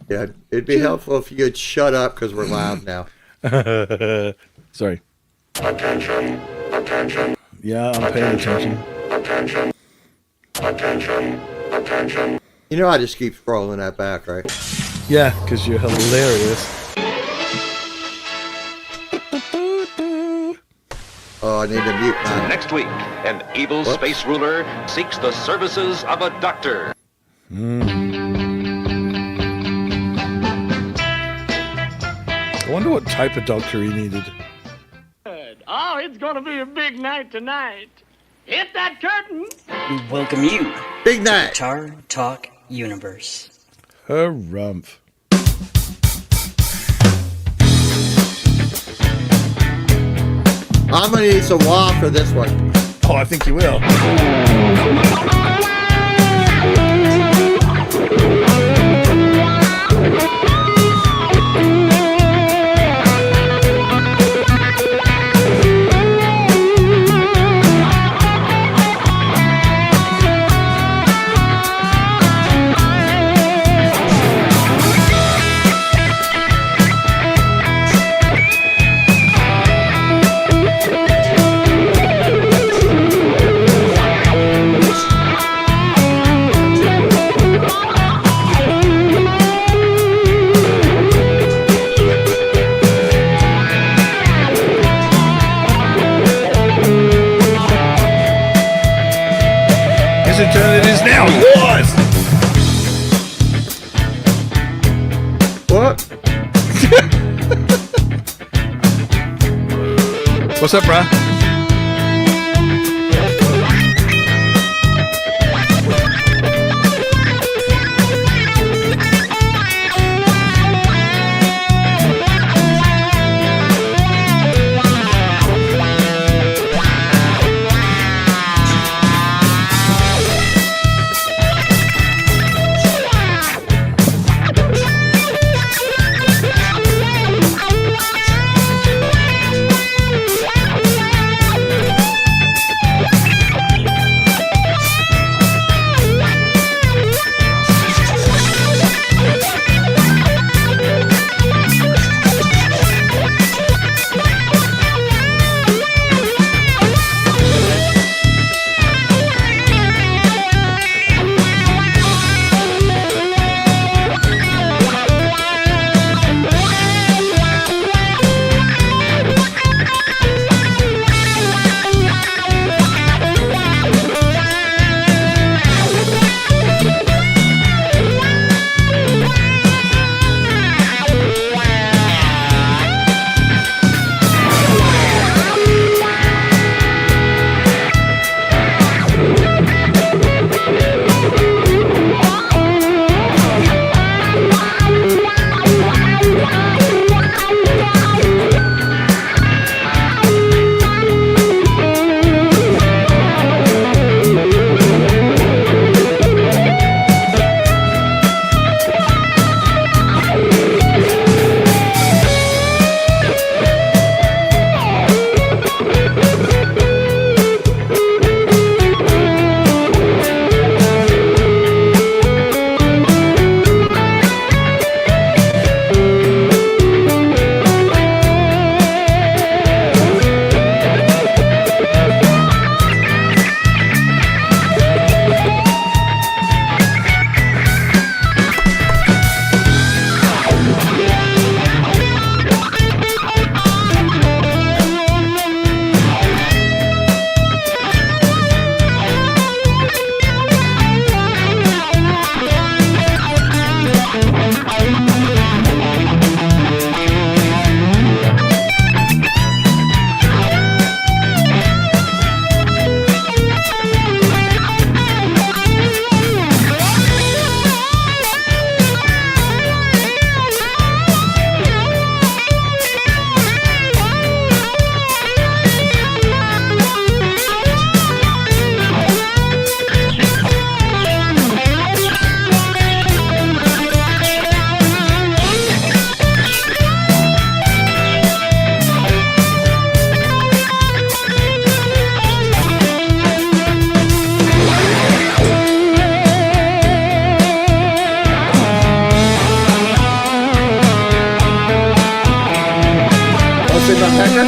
Yeah, it'd be helpful if you'd shut up because we're loud now. Sorry. Attention. Attention. Yeah, I'm paying attention. Attention. Attention. Attention. You know I just keep scrolling that back, right? Yeah, because you're hilarious. Oh, I need to mute mine. Next week, an evil Whoops. space ruler seeks the services of a doctor. I wonder what type of doctor he needed. Oh, it's gonna be a big night tonight. Hit that curtain! We welcome you Big to night. Guitar Talk Universe. Harumph. I'm gonna need some water for this one. Oh, I think you will. As it turned, it is now yours! What? What's up, bruh? sitting on Pecker?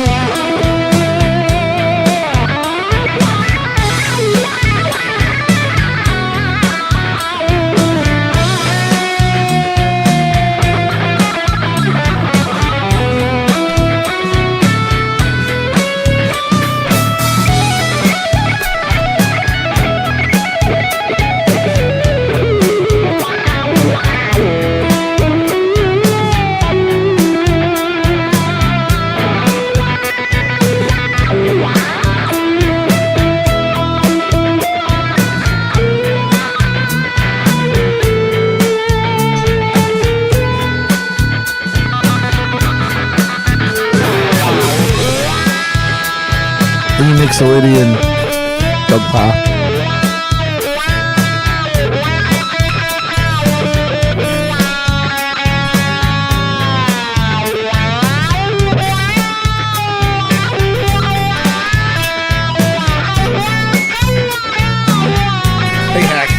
Mixolydian dog paw. Hey, Hack.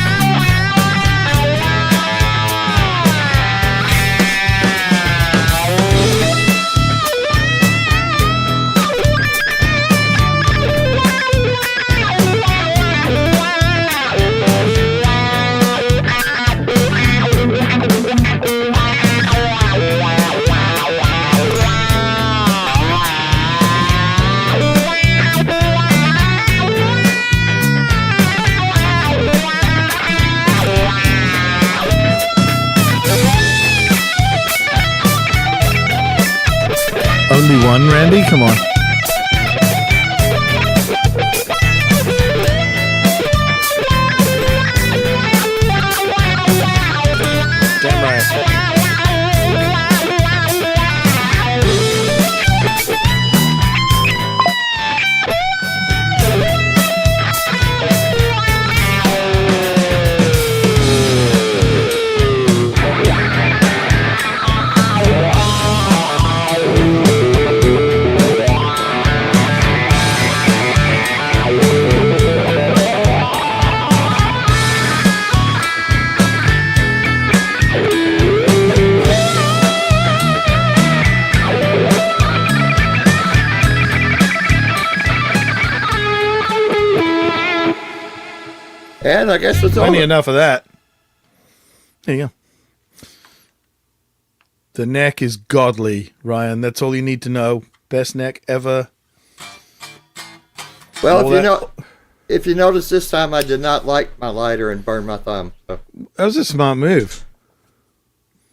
Only one, Randy? Come on. Damn right. And I guess that's all. Plenty enough of that. There you go. The neck is godly, Ryan. That's all you need to know. Best neck ever. Well, all if you notice this time, I did not light my lighter and burn my thumb. So. That was a smart move.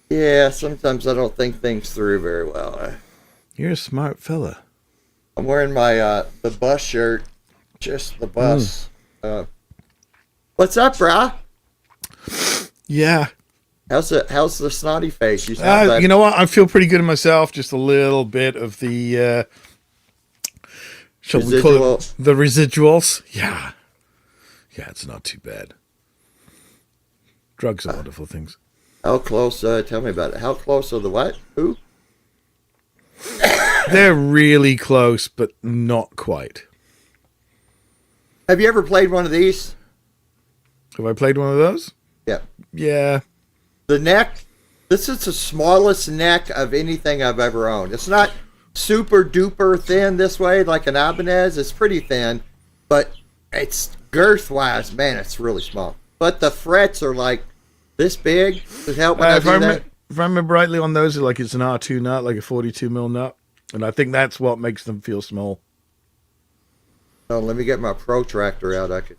Yeah, sometimes I don't think things through very well. You're a smart fella. I'm wearing my the bus shirt, just the bus. What's up, brah? Yeah. How's the snotty face? You sound like, You know what? I feel pretty good in myself. Just a little bit of the, shall we call it the residuals? Yeah. Yeah, it's not too bad. Drugs are wonderful things. How close? Tell me about it. How close are the what? Who? They're really close, but not quite. Have you ever played one of these? Have I played one of those? Yeah. Yeah. The neck. This is the smallest neck of anything I've ever owned. It's not super duper thin this way like an Ibanez. It's pretty thin, but it's girth wise, man, it's really small. But the frets are like this big. Does it help when I do that? If I remember rightly, on those, like it's an R2 nut, like a 42 mil nut, and I think that's what makes them feel small. Oh, let me get my protractor out. I could.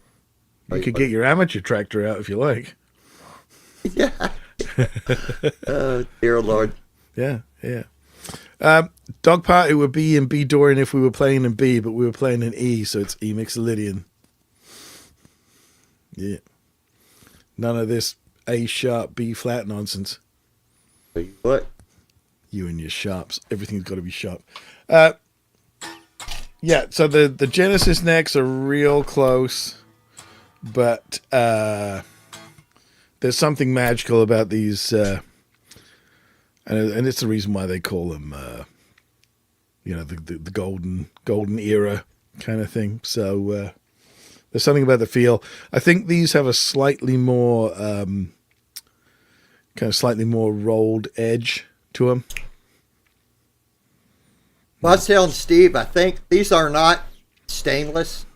You could get your amateur tractor out if you like. Yeah. Oh, dear Lord. Yeah, yeah. Dog part, it would be in B Dorian if we were playing in B, but we were playing in E, so it's E Mixolydian. Yeah. None of this A sharp, B flat nonsense. What? You and your sharps. Everything's got to be sharp. Yeah, so the Genesis necks are real close, but there's something magical about these, and it's the reason why they call them, the golden era kind of thing. So there's something about the feel. I think these have a slightly more, slightly more rolled edge to them. Well, I was telling Steve, I think these are not stainless.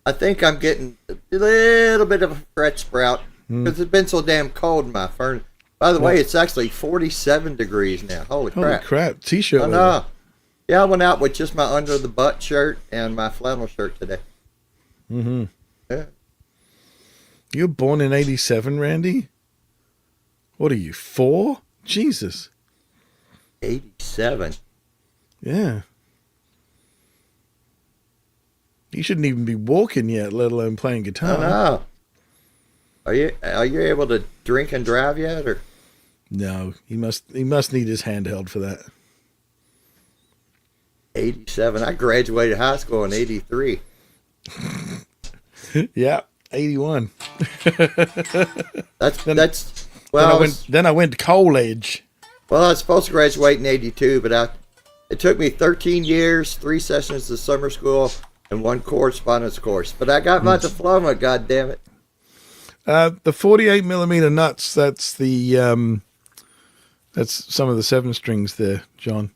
I think I'm getting a little bit of a fret sprout because it's been so damn cold in my furnace. By the way, it's actually 47 degrees now. Holy crap. T-shirt. I weather. know. Yeah, I went out with just my under the butt shirt and my flannel shirt today. Mm-hmm. Yeah. You were born in 87, Randy? What are you, 4? Jesus. 87. Yeah. You shouldn't even be walking yet, let alone playing I guitar. know. Are you able to drink and drive yet, or? No, he must need his handheld for that. 87. I graduated high school in 83. Yeah, 81. That's well. Then I went to college. Well, I was supposed to graduate in 82, but it took me 13 years, 3 sessions of summer school, and 1 correspondence course. But I got my diploma, God damn it. The 48 millimeter nuts. That's the that's some of the 7 strings there, John.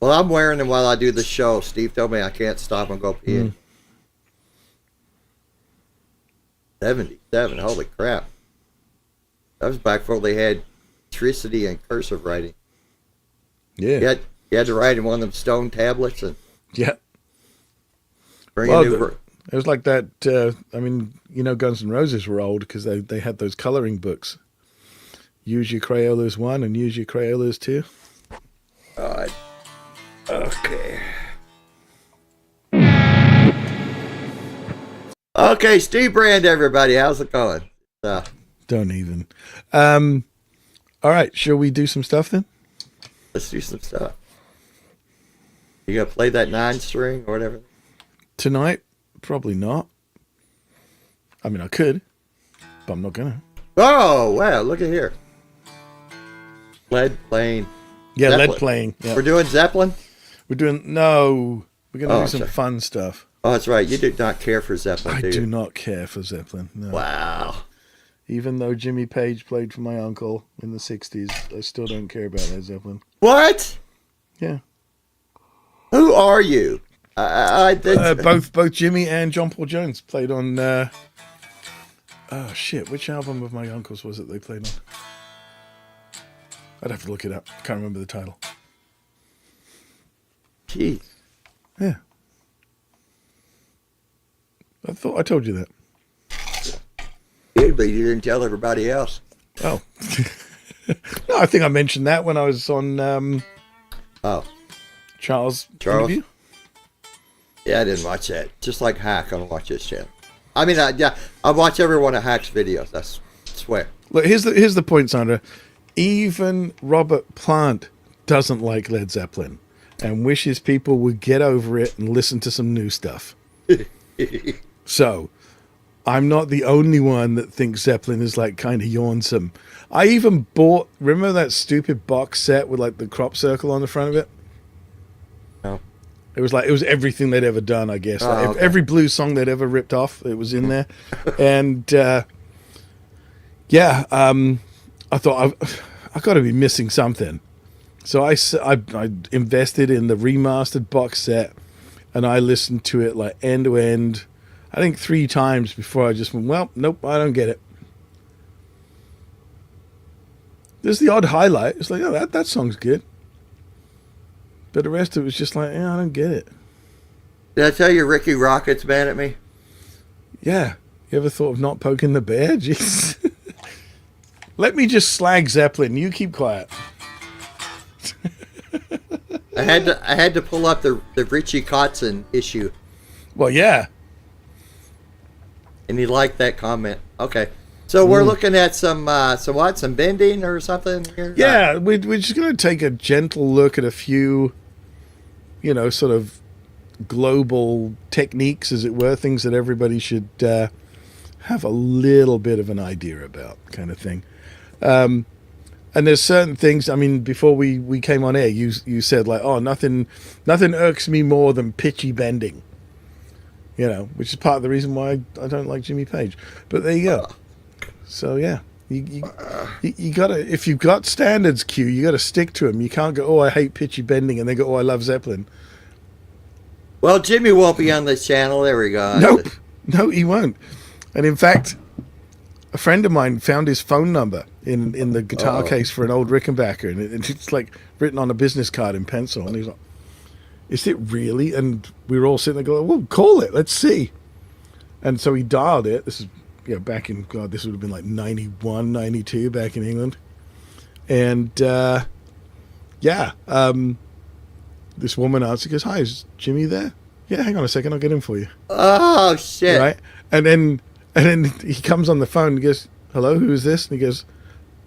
Well, I'm wearing them while I do the show. Steve told me I can't stop and go pee. 77. Holy crap. That was back before they had electricity and cursive writing. Yeah. You had to write in one of them stone tablets and Yeah. bring Well, a new. it was like that. I mean, Guns N' Roses were old because they had those coloring books. Use your Crayolas 1 and use your Crayolas 2. God. Okay. Okay, Steve Brand, everybody. How's it going? Don't even. All right, shall we do some stuff then? Let's do some stuff. You gonna play that 9-string or whatever? Tonight? Probably not. I mean, I could, but I'm not gonna. Oh, wow, look at here. Lead playing. Yeah, Zeppelin. lead playing. Yeah. We're doing Zeppelin? We're gonna Oh, do some sorry. fun stuff. Oh, that's right. You do not care for Zeppelin, I do you? do not care for Zeppelin. No. Wow. Even though Jimmy Page played for my uncle in the 60s, I still don't care about Led Zeppelin. What? Yeah. Who are you? Both Jimmy and John Paul Jones played on. Oh shit! Which album of my uncle's was it they played on? I'd have to look it up. Can't remember the title. Jeez. Yeah. I thought I told you that. Did, but you didn't tell everybody else. Oh. No, I think I mentioned that when I was on Charles' interview. Yeah, I didn't watch that. Just like Hack, I don't watch this channel. I mean, I watch every one of Hack's videos. I swear. Look, here's the point, Sandra. Even Robert Plant doesn't like Led Zeppelin and wishes people would get over it and listen to some new stuff. So, I'm not the only one that thinks Zeppelin is like kind of yawnsome. I even bought, remember that stupid box set with like the crop circle on the front of it? No. It was everything they'd ever done, I guess. Oh, Like okay. every blues song they'd ever ripped off, it was in there. And I thought I got to be missing something. So I invested in the remastered box set, and I listened to it like end to end. I think 3 times before I just went, well, nope, I don't get it. There's the odd highlight. It's like, oh, that song's good. But the rest of it was just like, yeah, I don't get it. Did I tell you Ricky Rocket's mad at me? Yeah. You ever thought of not poking the bear? Jeez. Let me just slag Zeppelin. You keep quiet. I had to pull up the Richie Kotzen issue, Well, yeah. and he liked that comment. Okay, so we're looking at some bending or something here. Yeah, we're just going to take a gentle look at a few, sort of global techniques, as it were, things that everybody should have a little bit of an idea about, kind of thing. And there's certain things, I mean, before we came on air, you said like, oh, nothing irks me more than pitchy bending, which is part of the reason why I don't like Jimmy Page. But there you go. So, yeah. You gotta, if you've got standards, Q, you gotta stick to them. You can't go, oh, I hate pitchy bending, and then go, oh, I love Zeppelin. Well, Jimmy won't be on this channel. There we go. Nope. No, he won't. And in fact, a friend of mine found his phone number in the guitar case for an old Rickenbacker, and it's like written on a business card in pencil. And he's like, is it really? And we were all sitting there going, well, call it. Let's see. And so he dialed it. This is, back in, God, this would have been like 91, 92 back in England. And, this woman answered, goes, hi, is Jimmy there? Yeah, hang on a second, I'll get him for you. Oh, shit. Right? And then he comes on the phone and goes, hello, who is this? And he goes,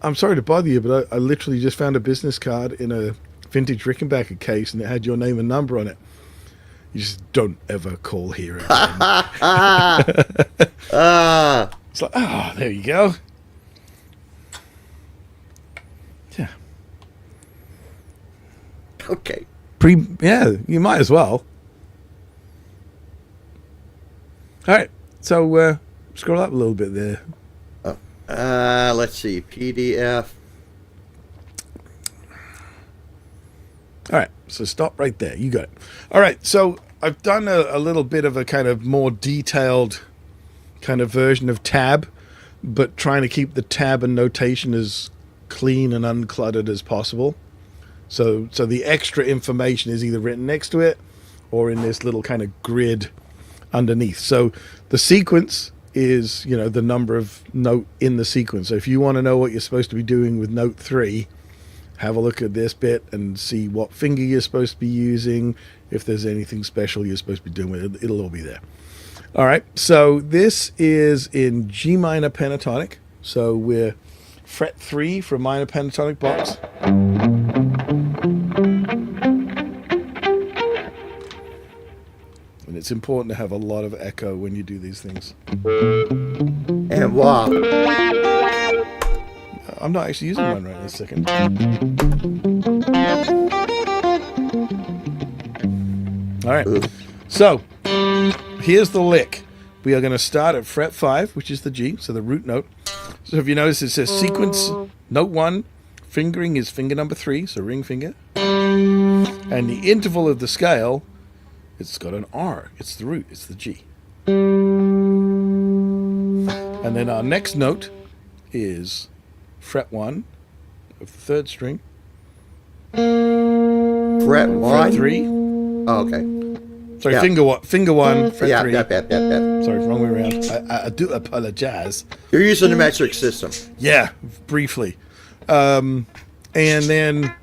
I'm sorry to bother you, but I literally just found a business card in a vintage Rickenbacker case, and it had your name and number on it. You just don't ever call here again. It's like, oh, there you go. Yeah. Okay. You might as well. All right, so scroll up a little bit there. Let's see. PDF. All right, so stop right there. You got it. All right, so I've done a little bit of a kind of more detailed kind of version of tab, but trying to keep the tab and notation as clean and uncluttered as possible. So the extra information is either written next to it or in this little kind of grid underneath. So the sequence is, the number of note in the sequence. So if you want to know what you're supposed to be doing with note 3, have a look at this bit and see what finger you're supposed to be using. If there's anything special you're supposed to be doing with it, it'll all be there. All right, so this is in G minor pentatonic. So we're fret 3 for minor pentatonic box. And it's important to have a lot of echo when you do these things. And wow. I'm not actually using one right this second. All right. So here's the lick. We are going to start at fret 5, which is the G, so the root note. So if you notice, it says sequence note 1. Fingering is finger number 3, so ring finger. And the interval of the scale, it's got an R. It's the root. It's the G. And then our next note is fret 1 of the 3rd string. Fret 1? Fret 3. Oh, okay. Sorry, Yeah. finger 1, fret 3. Yep. Sorry, wrong way around. I do apologize. You're using the metric system. Yeah, briefly. And then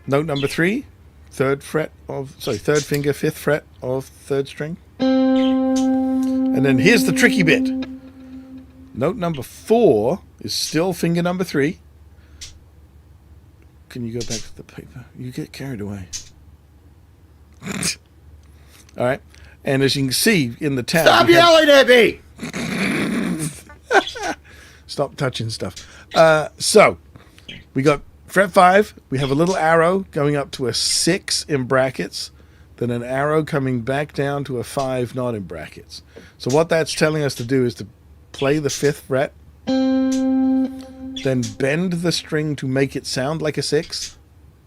note number 3, third finger, 5th fret of 3rd string. And then here's the tricky bit. Note number 4 is still finger number 3. Can you go back to the paper? You get carried away. All right. And as you can see in the tab... Stop yelling at me! Stop touching stuff. So, we got fret 5. We have a little arrow going up to a 6 in brackets. Then an arrow coming back down to a 5 not in brackets. So what that's telling us to do is to play the 5th fret, then bend the string to make it sound like a 6,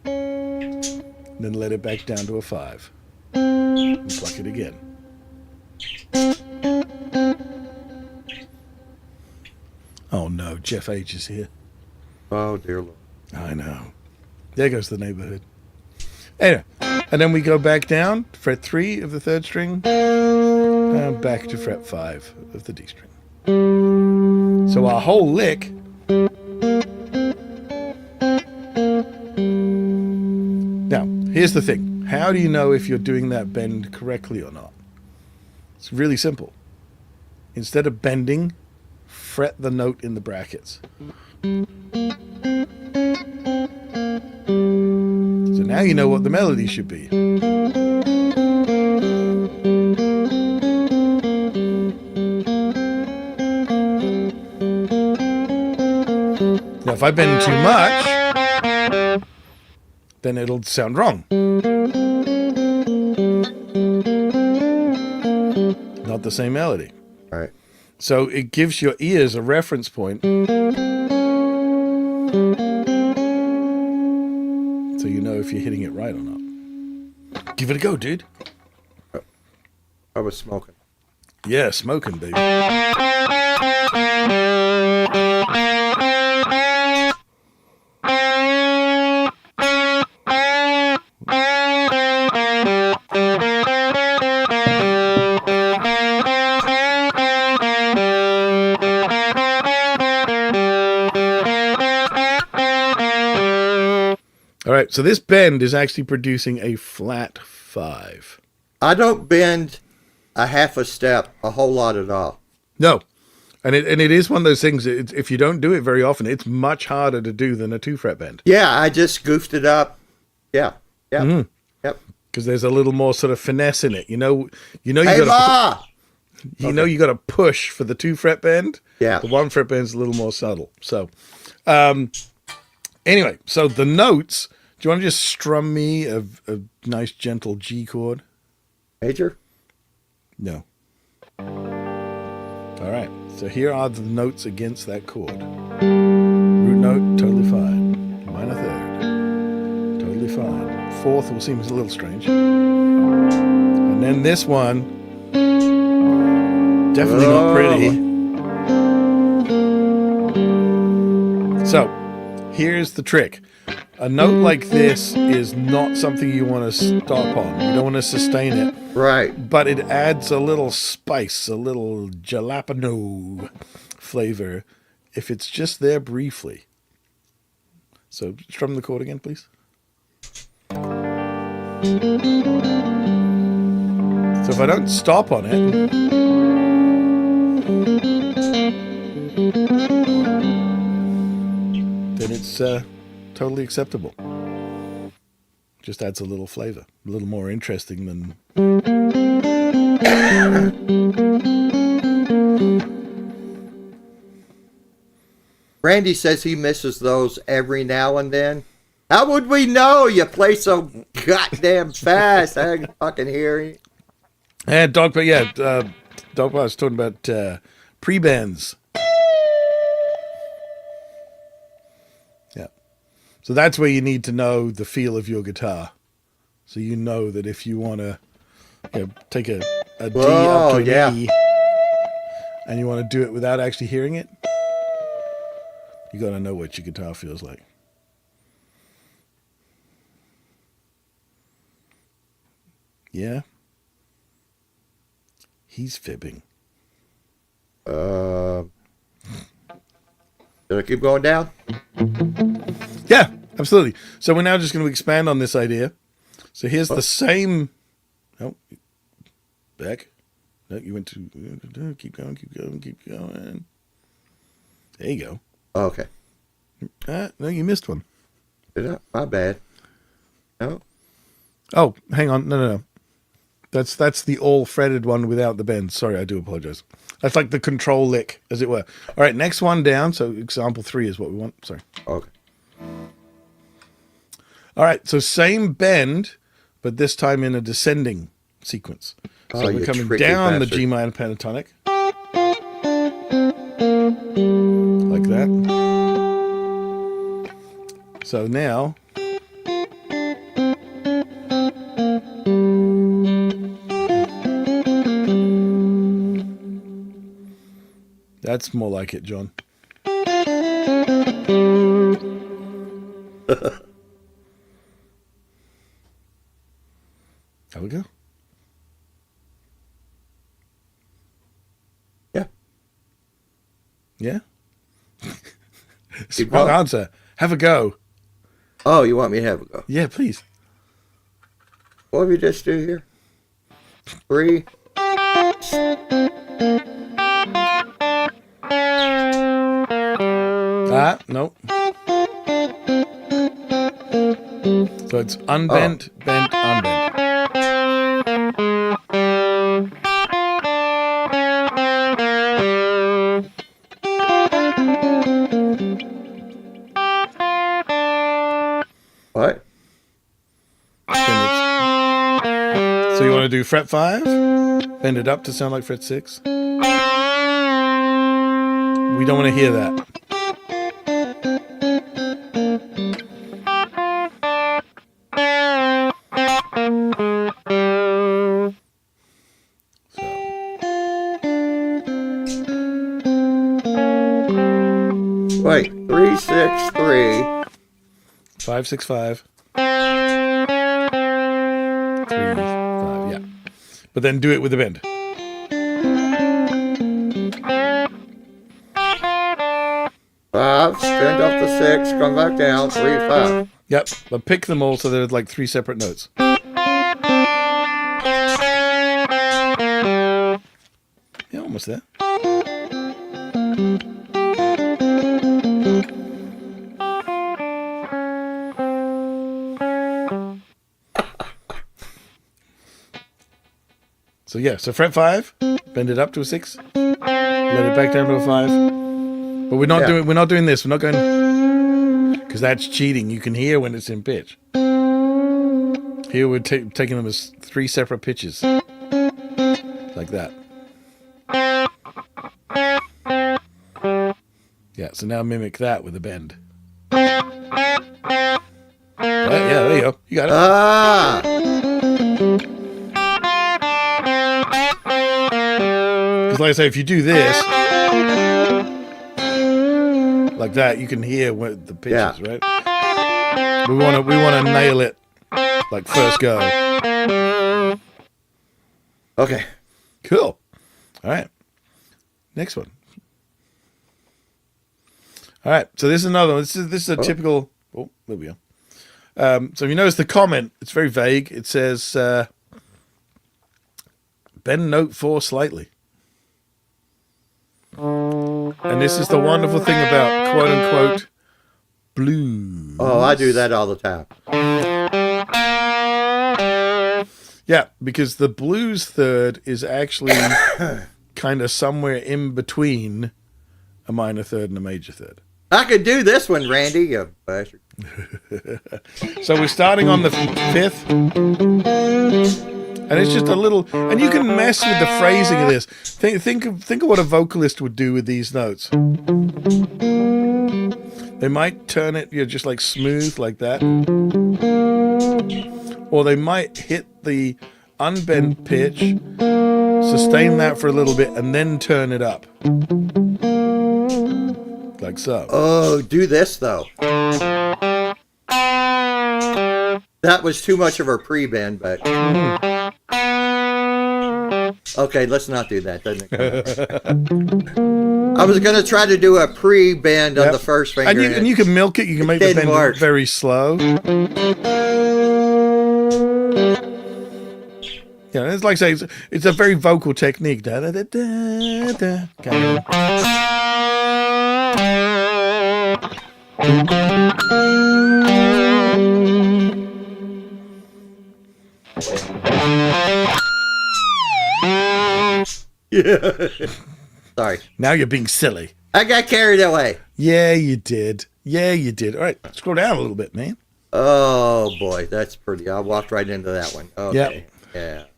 then let it back down to a 5. And pluck it again. Oh no, Jeff H is here. Oh, dear Lord. I know. There goes the neighborhood. Anyway, and then we go back down, fret 3 of the 3rd string, and back to fret 5 of the D string. So our whole lick now, here's the thing. How do you know if you're doing that bend correctly or not? It's really simple. Instead of bending, fret the note in the brackets. So now you know what the melody should be. Now, if I bend too much, then it'll sound wrong. Not the same melody. All right. So it gives your ears a reference point so you know if you're hitting it right or not. Give it a go, dude. I was smoking. Yeah, smoking, baby. All right, so this bend is actually producing a flat 5. I don't bend a half a step a whole lot at all. No, and it is one of those things. If you don't do it very often, it's much harder to do than a 2-fret bend. Yeah, I just goofed it up. Yeah. Yep. Yep. Because there's a little more sort of finesse in it. You know you Hey, got Ma! know you got to push for the 2-fret bend. Yeah. The 1-fret bend is a little more subtle. So, anyway, so the notes. Do you want to just strum me a nice gentle G chord? Major? No. All right. So here are the notes against that chord. Root note, totally fine. Minor third, totally fine. Fourth will seem a little strange. And then this one, definitely not pretty. So here's the trick. A note like this is not something you want to stop on. You don't want to sustain it. Right. But it adds a little spice, a little jalapeno flavor if it's just there briefly. So strum the chord again, please. So if I don't stop on it, then it's totally acceptable. Just adds a little flavor, a little more interesting than... Randy says he misses those every now and then. How would we know? You play so goddamn fast. I can fucking hear you. And Dogpa, yeah, Dogpa was talking about pre-bends. Yeah. So that's where you need to know the feel of your guitar. So you know that if you want to take a D up to an E and you want to do it without actually hearing it, you got to know what your guitar feels like. Yeah. He's fibbing. Should I keep going down? Yeah, absolutely. So we're now just going to expand on this idea. So here's the same. Oh, back. No, you went to keep going, keep going, keep going. There you go. Okay. No, you missed one. Did I? My bad. No. Oh, hang on. No. That's the all fretted one without the bend. Sorry, I do apologize. That's like the control lick, as it were. All right, next one down. So example 3 is what we want. Sorry. Okay. All right, so same bend, but this time in a descending sequence. So Oh, we're you coming tricky down the bastard. G minor pentatonic. Like that. So now... That's more like it, John. There we go. Yeah. Yeah? It's Keep the wrong going. answer. Have a go. Oh, you want me to have a go? Yeah, please. What did we just do here? 3. Nope. So it's unbent, bent, unbent. What? So you want to do fret 5? Bend it up to sound like fret 6? We don't want to hear that. 5, 6, 5. 3, 5. Yeah. But then do it with the bend. 5, spin off the 6, come back down, 3, 5. Yep. But pick them all so they're like 3 separate notes. Yeah, almost there. So yeah, so fret 5, bend it up to a 6, let it back down to a 5. But we're not doing this. We're not going, because that's cheating. You can hear when it's in pitch. Here we're taking them as 3 separate pitches, like that. Yeah. So now mimic that with a bend. Yeah, there you go. You got it. Ah! Because like I say, if you do this, like that, you can hear what the pitch is, right? We want to nail it like first go. Okay. Cool. All right. Next one. All right. So this is another one. This is a typical. Oh, there we go. So if you notice the comment, it's very vague. It says bend note 4 slightly. And this is the wonderful thing about quote unquote blues. Oh, I do that all the time. Yeah, because the blues third is actually kind of somewhere in between a minor third and a major third. I could do this one, Randy, you bastard. So we're starting on the 5th. And it's just a little, and you can mess with the phrasing of this. Think of what a vocalist would do with these notes. They might turn it, just like smooth, like that, or they might hit the unbent pitch, sustain that for a little bit, and then turn it up, like so. Oh, do this though. That was too much of a pre-bend, but okay, let's not do that. Doesn't it? I was going to try to do a pre-bend on the first finger, and you can milk it. You can make the bend very slow. Yeah, it's like I say, it's a very vocal technique. Da, da, da, da, da, kind of. Yeah. Sorry. Now you're being silly. I got carried away. Yeah, you did. Yeah, you did. All right, scroll down a little bit, man. Oh, boy. That's pretty. I walked right into that one. Okay. Yep.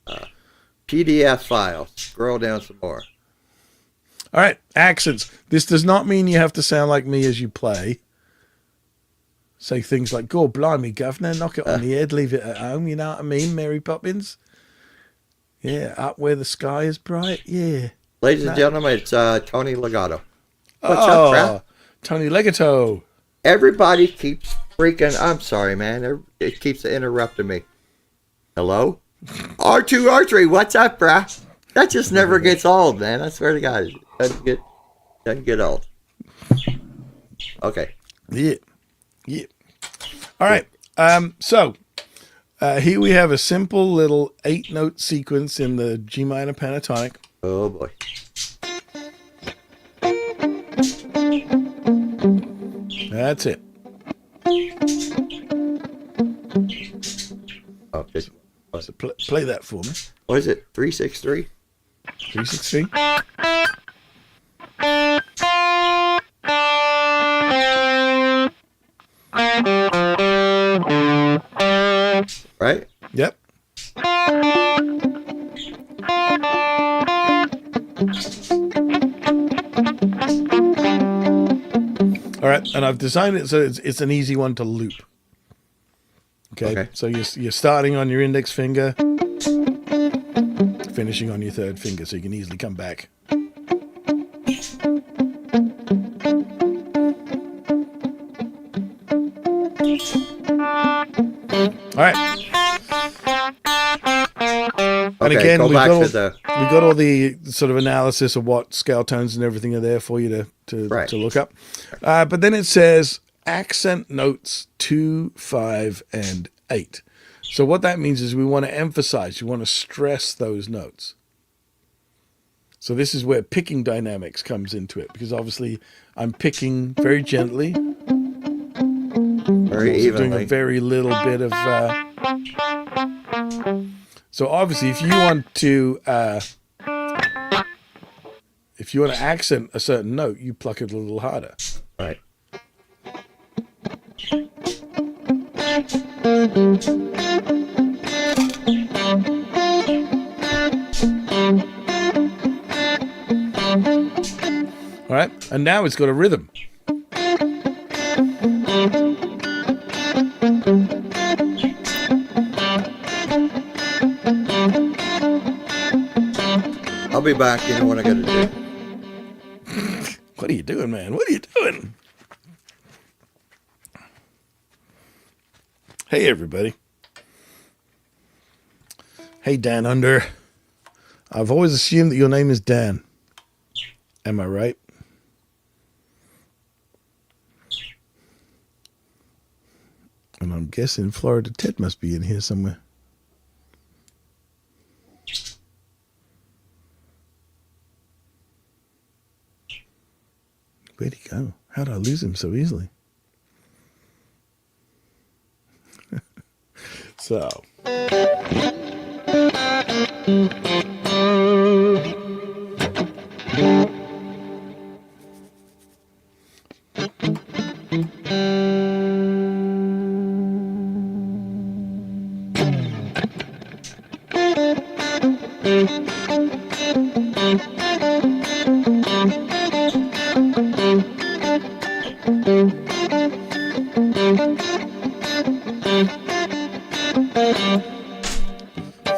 Yeah. PDF file. Scroll down some more. All right, accents. This does not mean you have to sound like me as you play. Say things like, "God blimey, governor, knock it on the head, leave it at home." You know what I mean, Mary Poppins? Yeah, up where the sky is bright. Yeah. Ladies and gentlemen, it's Tony Legato. What's Oh, up, Brad? Tony Legato. Everybody keeps freaking. I'm sorry, man. It keeps interrupting me. Hello? R2, R3, what's up, bruh? That just never gets old, man. I swear to God. It doesn't get old. Okay. Yeah. Yeah. All right. So here we have a simple little 8-note sequence in the G minor pentatonic. Oh, boy. That's it. Okay. So play that for me. What is it? 363? 363. Right? Yep. All right, and I've designed it so it's an easy one to loop. Okay. So you're starting on your index finger, finishing on your third finger, so you can easily come back. All right. And Okay, again, go we've back got, to the. we got all the sort of analysis of what scale tones and everything are there for you to Right. look up. But then it says accent notes 2, 5, and 8. So what that means is we want to emphasize, we want to stress those notes. So this is where picking dynamics comes into it, because obviously I'm picking very gently, Very doing a evenly. very little bit of. So obviously, if you want to accent a certain note, you pluck it a little harder. Right. All right, and now it's got a rhythm. I'll be back. You know what I got to do. What are you doing, man? What are you doing? Hey, everybody. Hey, Dan Under. I've always assumed that your name is Dan. Am I right? And I'm guessing Florida Ted must be in here somewhere. Where'd he go? How'd I lose him so easily? So.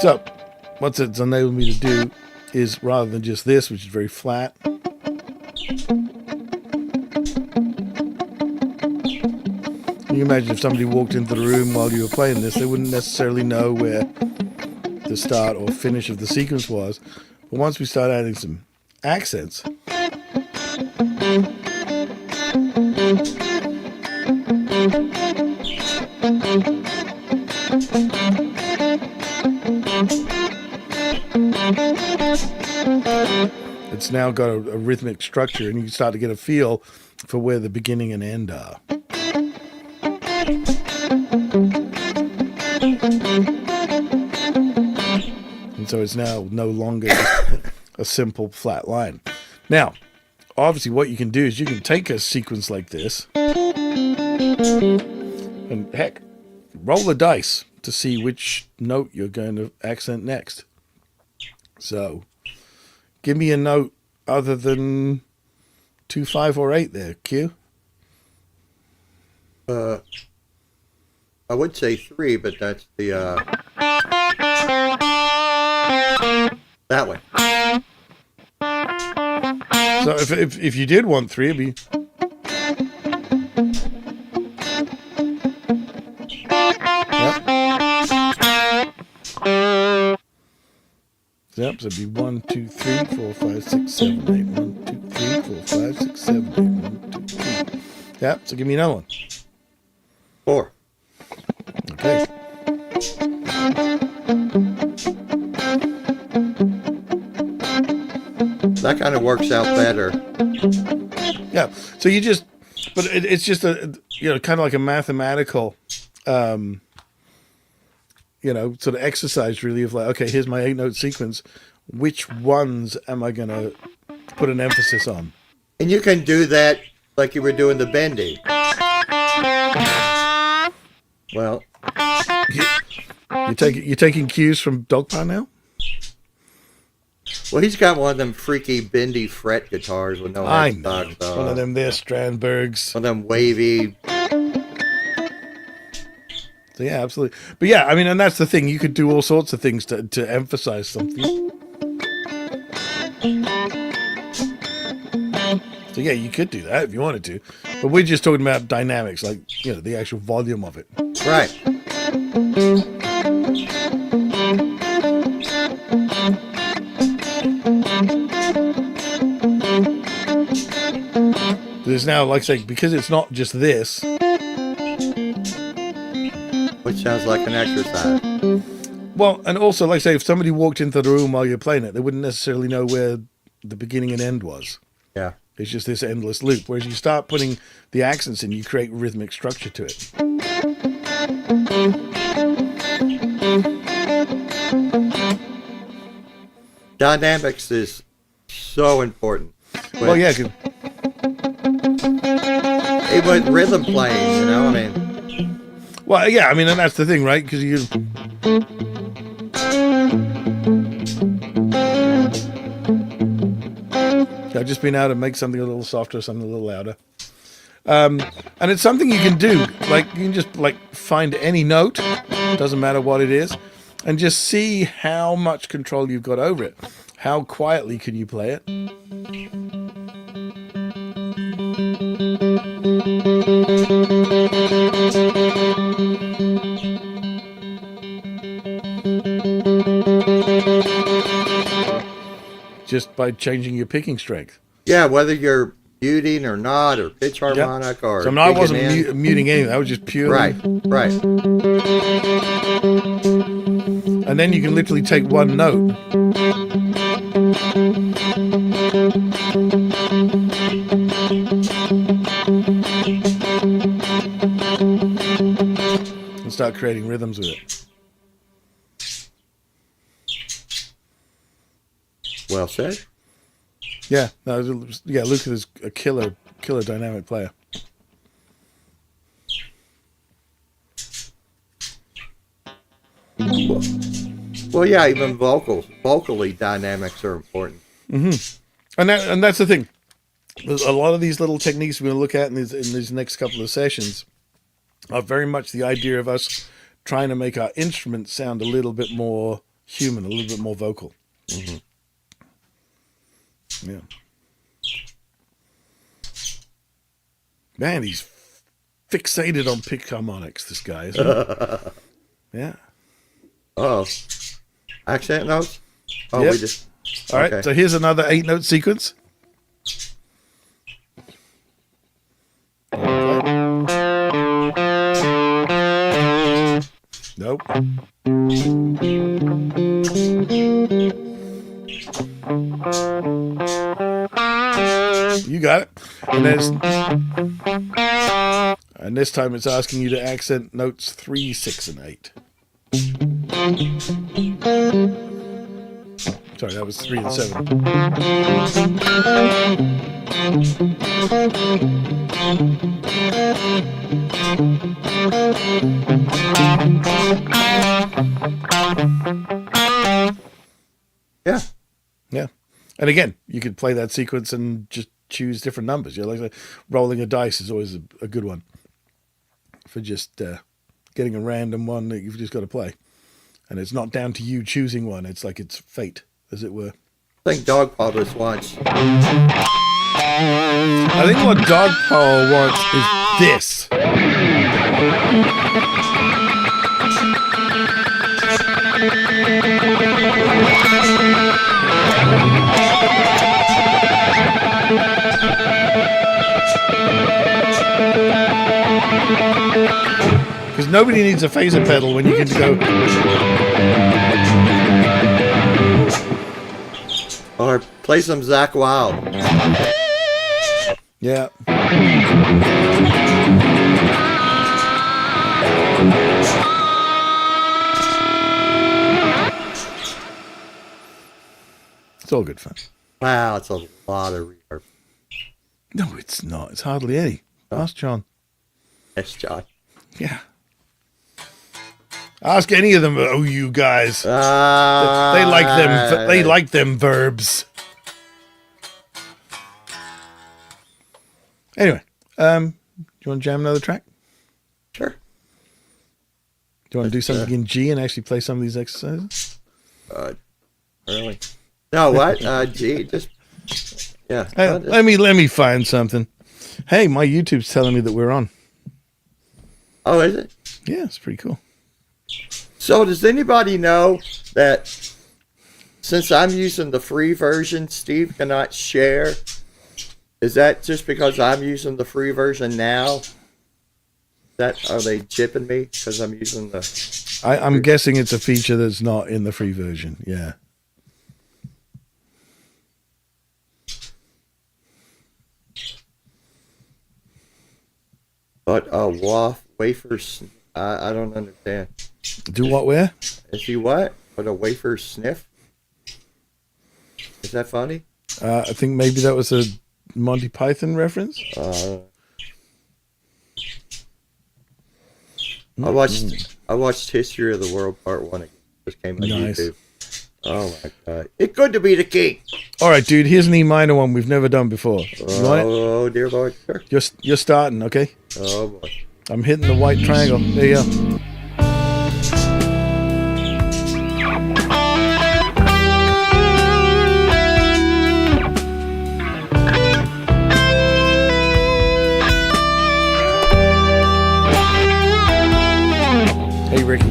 So, what it's enabled me to do is, rather than just this, which is very flat, you imagine if somebody walked into the room while you were playing this, they wouldn't necessarily know where the start or finish of the sequence was. But once we start adding some accents, it's now got a rhythmic structure, and you can start to get a feel for where the beginning and end are. And so it's now no longer just a simple flat line. Now, obviously what you can do is you can take a sequence like this and, heck, roll the dice to see which note you're going to accent next. So, give me a note other than 2, 5, or 8 there, Q. I would say 3, but that's the that one. So if you did want 3, it'd be. Yep, so it'd be 1, 2, 3, 4, 5, 6, 7, 8. 1, 2, 3, 4, 5, 6, 7, 8. 1, 2, 3. Yep, so give me another one. 4. Okay. That kind of works out better. Yeah. So you just, but it's just a, kind of like a mathematical, sort of exercise really of like, okay, here's my 8-note sequence. Which ones am I going to put an emphasis on? And you can do that like you were doing the bending. Well, You're taking cues from Dogpile now? well, he's got one of them freaky bendy fret guitars with no I know. headstock. One of them there, Strandbergs. One of them wavy. So yeah, absolutely. But yeah, I mean, and that's the thing. You could do all sorts of things to emphasize something. So yeah, you could do that if you wanted to. But we're just talking about dynamics, like, the actual volume of it. Right. There's now, like I say, because it's not just this. Which sounds like an exercise. Well, and also, like I say, if somebody walked into the room while you're playing it, they wouldn't necessarily know where the beginning and end was. Yeah. It's just this endless loop. Whereas you start putting the accents in, you create rhythmic structure to it. Dynamics is so important. Well, yeah. 'Cause Even with rhythm playing, I mean. Well, yeah, I mean, and that's the thing, right? Because I've just been able to make something a little softer, something a little louder. And it's something you can do. Like, you can just, find any note, doesn't matter what it is, and just see how much control you've got over it. How quietly can you play it? Just by changing your picking strength. Yeah, whether you're muting or not, or pitch harmonic, or. So I wasn't digging muting anything. I was just pure. Right, right. And then you can literally take one note. And start creating rhythms with it. Well said. Yeah, Luca is a killer dynamic player. Well, yeah, even vocally dynamics are important. And that's the thing. There's a lot of these little techniques we're going to look at in these next couple of sessions are very much the idea of us trying to make our instruments sound a little bit more human, a little bit more vocal. Mm-hmm. Yeah. Man, he's fixated on pick harmonics, this guy, isn't he? Yeah. Oh. Accent notes? Oh, Yep. we just. All right, okay. so here's another 8-note sequence. Nope. You got it. And this time it's asking you to accent notes 3, 6, and 8. Sorry, that was 3 and 7. Yeah. Yeah. And again, you could play that sequence and just choose different numbers. Like rolling a dice is always a good one for just getting a random one that you've just got to play. And it's not down to you choosing one. It's like it's fate, as it were. I think Dog Paw this once. I think what Dog Paw wants is this. Because nobody needs a phaser pedal when you can go. Or play some Zakk Wylde. Yeah. It's all good fun. Wow, it's a lot of reverb. No, it's not. It's hardly any. Ask John. Yes, John. Yeah. Ask any of them. Oh, you guys. They like them. They like them verbs. Anyway, do you want to jam another track? Sure. Do you want to do something in G and actually play some of these exercises? Really? No, what? Gee, just yeah. Let me find something. Hey, my YouTube's telling me that we're on. Oh, is it? Yeah, it's pretty cool. So does anybody know that since I'm using the free version, Steve cannot share? Is that just because I'm using the free version now? Are they chipping me because I'm using the? I'm guessing it's a feature that's not in the free version. Yeah. But wafers. I don't understand. Do what? Where? Is he what? But a wafer sniff? Is that funny? I think maybe that was a Monty Python reference. I watched History of the World Part 1. It just came on Nice. YouTube. Oh my god. It's good to be the king. All right, dude. Here's an E minor one we've never done before. You want it? Oh dear Lord. Sure. You're starting, okay? Oh boy. I'm hitting the white triangle. There you go. Hey, Ricky.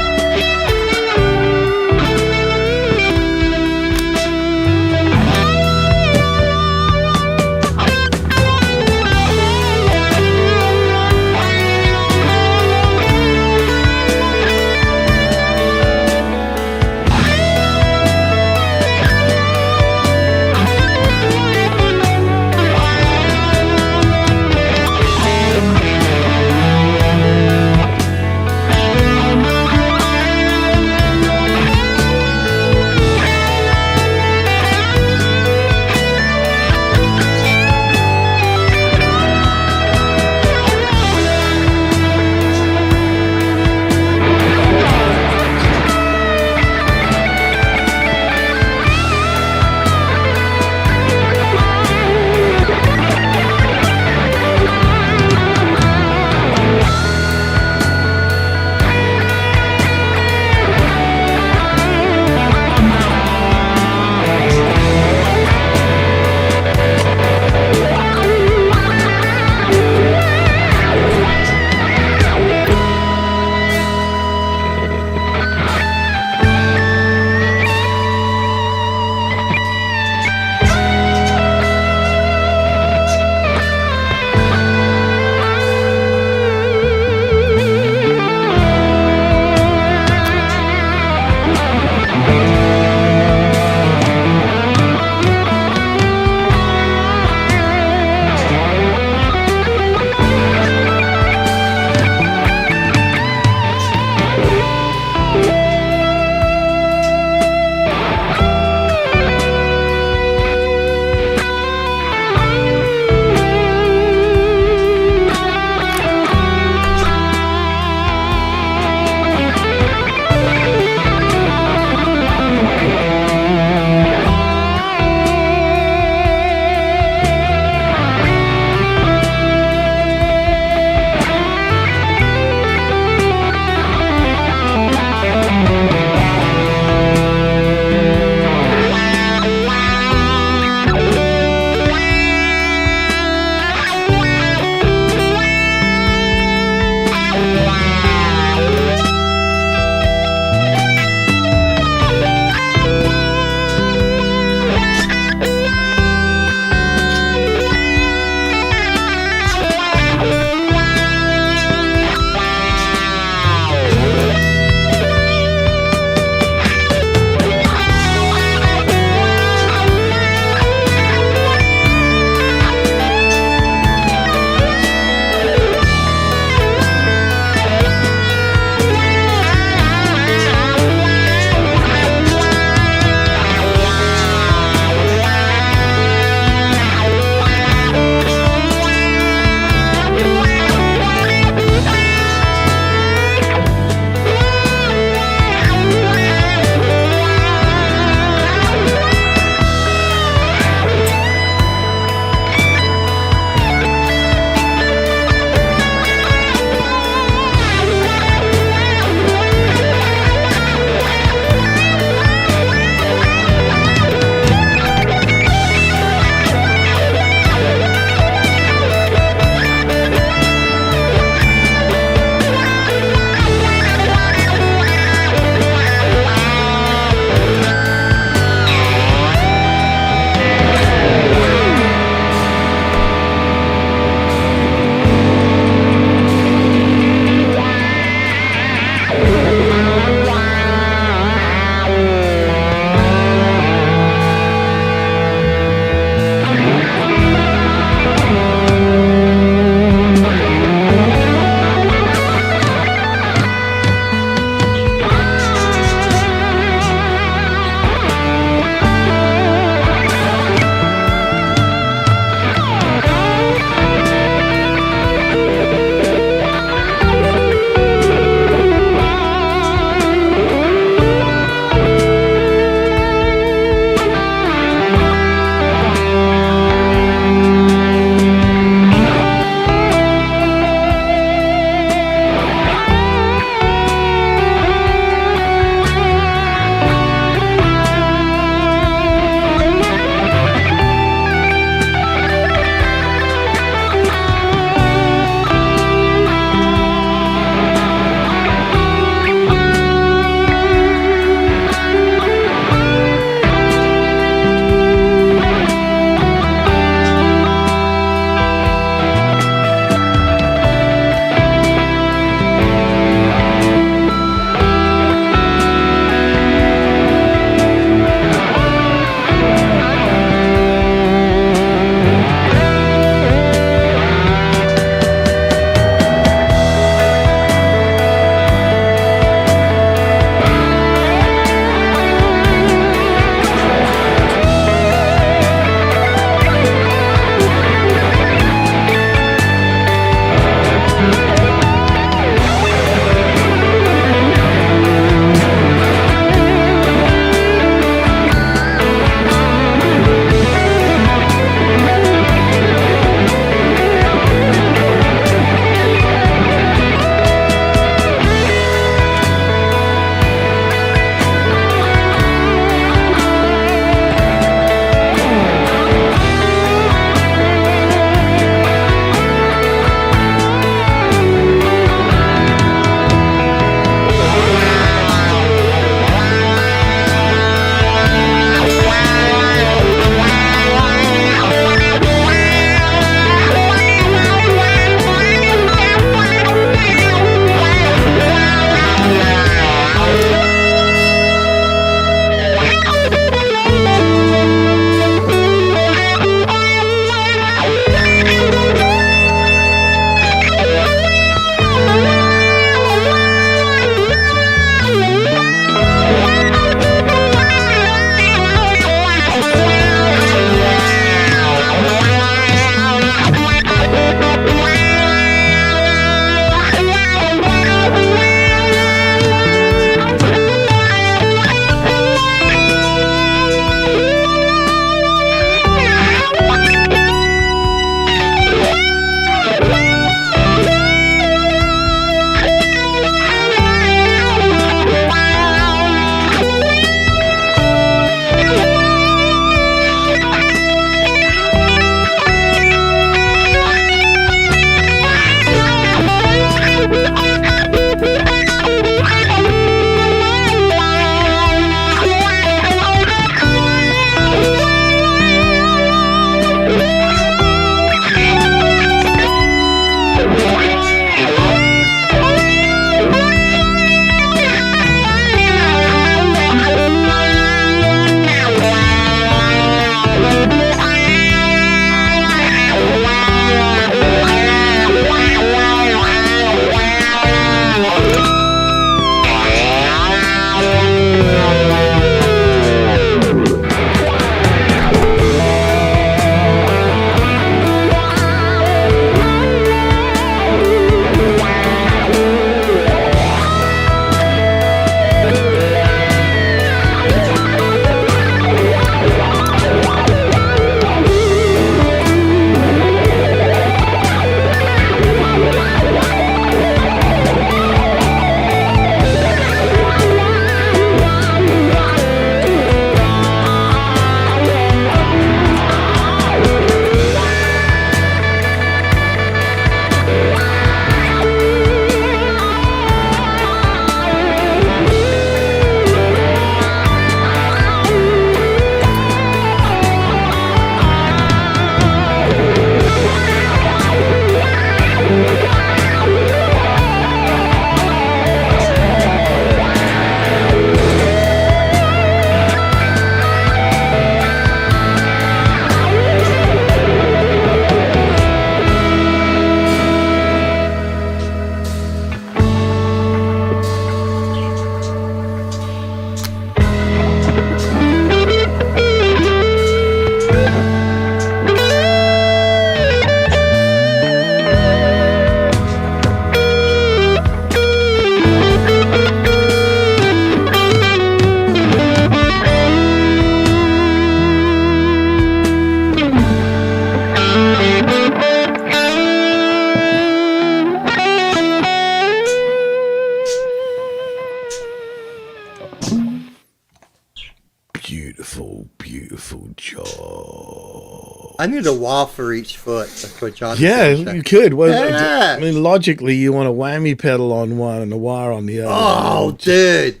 go. I need a wah for each foot. That's what John Yeah, said. you could. Well, Yeah. I mean, logically, you want a whammy pedal on one and a wah on the other. Oh, dude.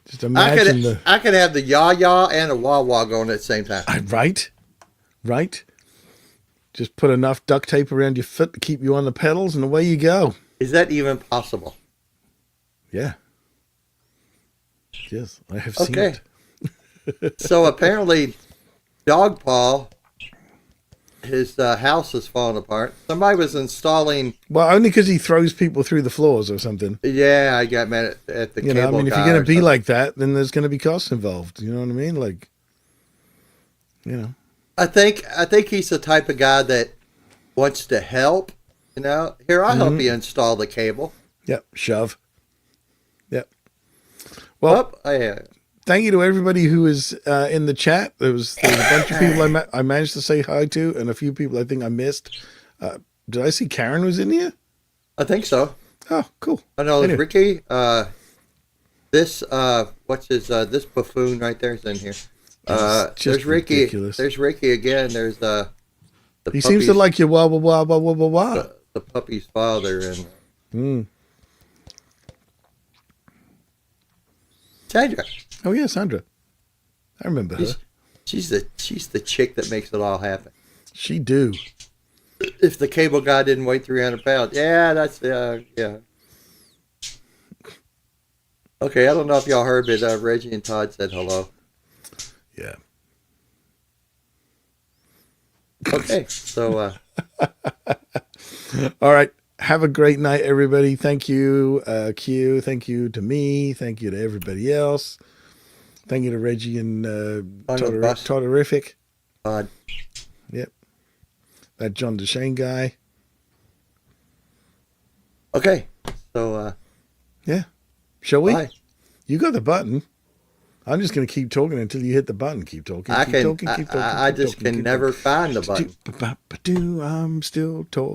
Just imagine I could have the yah and a wah going at the same time. Right. Just put enough duct tape around your foot to keep you on the pedals, and away you go. Is that even possible? Yeah. Yes, I have seen Okay. it. So apparently, Dog Paw, his house is falling apart. Somebody was installing. Well, only because he throws people through the floors or something. Yeah, I got mad at the You cable know, I mean, if guy you're going or to be something. like that, then there's going to be costs involved. You know what I mean? Like, you know. I think he's the type of guy that wants to help. You know, here I'll help you install the cable. Yep, shove. Yep. Well, thank you to everybody who is in the chat. There's a bunch of people I managed to say hi to, and a few people I think I missed. Did I see Karen was in here? I think so. Oh, cool. I know Anyway. Ricky. This this buffoon right there is in here. Just There's Ricky. ridiculous. There's Ricky again. There's the He seems to like your wah wah wah wah wah wah wah. the puppy's father and Sandra. Oh yeah, Sandra. I remember her. She's the chick that makes it all happen. She do. If the cable guy didn't weigh 300 pounds, yeah, that's yeah. Okay, I don't know if y'all heard, but Reggie and Todd said hello. Yeah. Okay, so All right. Have a great night, everybody. Thank you, Q. Thank you to me. Thank you to everybody else. Thank you to Reggie and Todorific. Todd. Yep. That John DeShane guy. Okay, so Yeah. Shall we? bye. You got the button. I'm just going to keep talking until you hit the button. Keep talking. I keep can. talking, keep talking. I keep just talking, can keep never talking. find the button. I'm still talking.